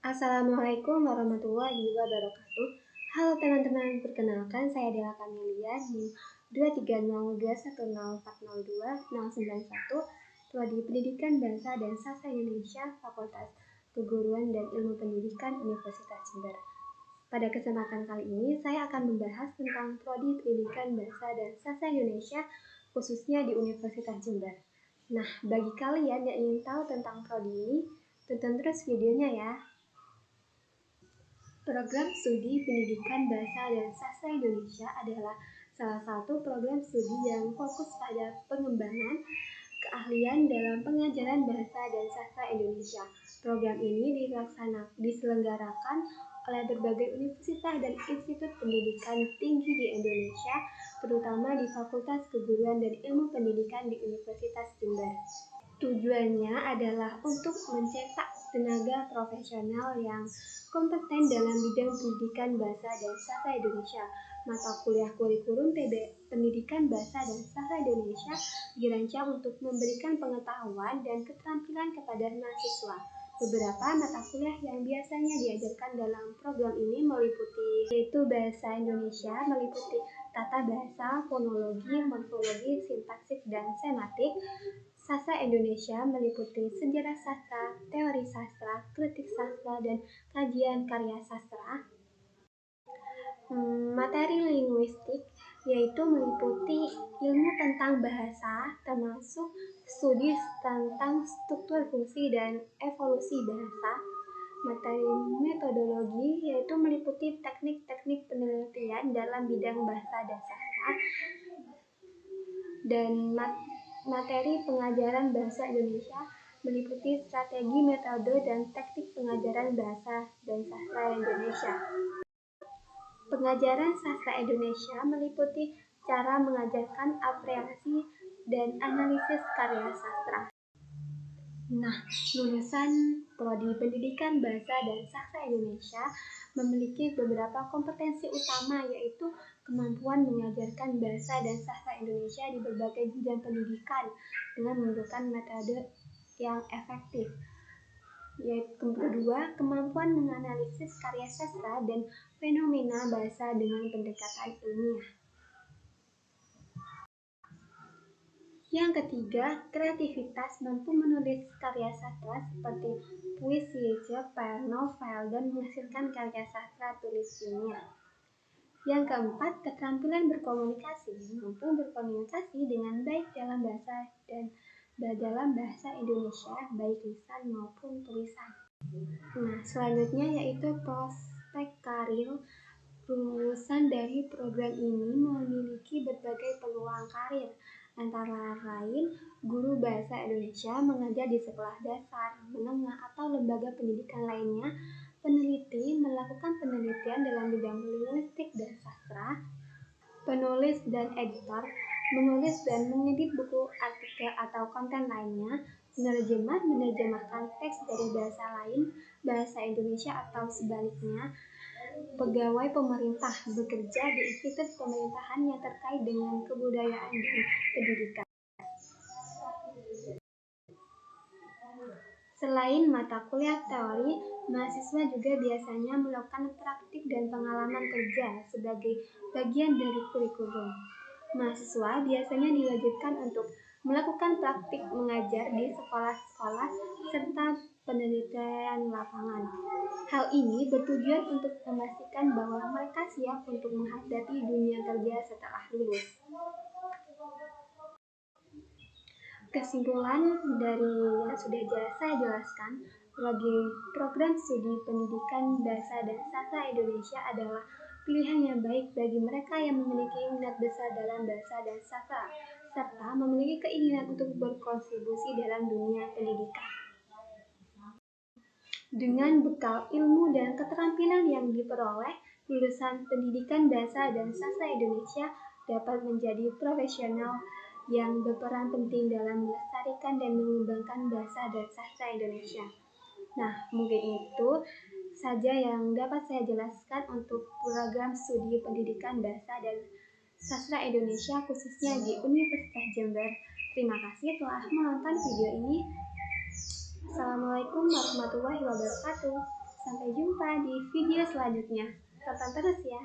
Assalamualaikum warahmatullahi wabarakatuh. Halo teman-teman, perkenalkan saya Dela Kamelia di 23021040291 Prodi Pendidikan Bahasa dan Sastra Indonesia Fakultas Keguruan dan Ilmu Pendidikan Universitas Jember. Pada kesempatan kali ini saya akan membahas tentang Prodi Pendidikan Bahasa dan Sastra Indonesia khususnya di Universitas Jember. Nah, bagi kalian yang ingin tahu tentang prodi ini, tonton terus videonya ya. Program Studi Pendidikan Bahasa dan Sastra Indonesia adalah salah satu program studi yang fokus pada pengembangan keahlian dalam pengajaran bahasa dan sastra Indonesia. Program ini diselenggarakan oleh berbagai universitas dan institut pendidikan tinggi di Indonesia, terutama di Fakultas Keguruan dan Ilmu Pendidikan di Universitas Jember. Tujuannya adalah untuk mencetak tenaga profesional yang kompeten dalam bidang pendidikan bahasa dan sastra Indonesia. Mata kuliah kurikulum Pendidikan Bahasa dan Sastra Indonesia dirancang untuk memberikan pengetahuan dan keterampilan kepada mahasiswa. Beberapa mata kuliah yang biasanya diajarkan dalam program ini meliputi yaitu Bahasa Indonesia, meliputi tata bahasa, fonologi, morfologi, sintaksis, dan sematik. Sastra Indonesia meliputi sejarah sastra, teori sastra, kritik sastra, dan kajian karya sastra. Materi linguistik yaitu meliputi ilmu tentang bahasa, termasuk studi tentang struktur fungsi dan evolusi bahasa. Materi metodologi yaitu meliputi teknik-teknik penelitian dalam bidang bahasa dan sastra. Dan materi pengajaran bahasa Indonesia meliputi strategi, metode, dan teknik pengajaran bahasa dan sastra Indonesia. Pengajaran sastra Indonesia meliputi cara mengajarkan apreasi dan analisis karya sastra. Nah, lulusan Prodi Pendidikan Bahasa dan Sastra Indonesia memiliki beberapa kompetensi utama, yaitu kemampuan mengajarkan bahasa dan sastra Indonesia di berbagai jenjang pendidikan dengan menggunakan metode yang efektif. Yaitu kedua, kemampuan menganalisis karya sastra dan fenomena bahasa dengan pendekatan ilmiah. Yang ketiga, kreativitas, mampu menulis karya sastra seperti puisi, cerpen, novel, dan menghasilkan karya sastra tulis ilmiah. Yang keempat, keterampilan berkomunikasi, mampu berkomunikasi dengan baik dalam bahasa Indonesia, baik lisan maupun tulisan. Nah, selanjutnya yaitu prospek karir. Lulusan dari program ini memiliki berbagai peluang karir, antara lain guru bahasa Indonesia mengajar di sekolah dasar, menengah, atau lembaga pendidikan lainnya, peneliti melakukan penelitian dalam bidang linguistik dan sastra, penulis dan editor menulis dan mengedit buku, artikel, atau konten lainnya, penerjemah menerjemahkan teks dari bahasa lain, bahasa Indonesia atau sebaliknya, pegawai pemerintah bekerja di institut pemerintahan yang terkait dengan kebudayaan dan pendidikan. Selain mata kuliah teori, mahasiswa juga biasanya melakukan praktik dan pengalaman kerja sebagai bagian dari kurikulum. Mahasiswa biasanya diwajibkan untuk melakukan praktik mengajar di sekolah-sekolah serta penelitian lapangan. Hal ini bertujuan untuk memastikan bahwa mereka siap untuk menghadapi dunia kerja setelah lulus. Kesimpulan dari yang sudah saya jelaskan, program studi pendidikan bahasa dan sastra Indonesia adalah pilihan yang baik bagi mereka yang memiliki minat besar dalam bahasa dan sastra, serta memiliki keinginan untuk berkontribusi dalam dunia pendidikan. Dengan bekal ilmu dan keterampilan yang diperoleh, lulusan pendidikan bahasa dan sastra Indonesia dapat menjadi profesional yang berperan penting dalam melestarikan dan mengembangkan bahasa dan sastra Indonesia. Nah, mungkin itu saja yang dapat saya jelaskan untuk program studi pendidikan bahasa dan sastra Indonesia khususnya di Universitas Jember. Terima kasih telah menonton video ini. Assalamualaikum warahmatullahi wabarakatuh. Sampai jumpa di video selanjutnya. Tonton terus ya.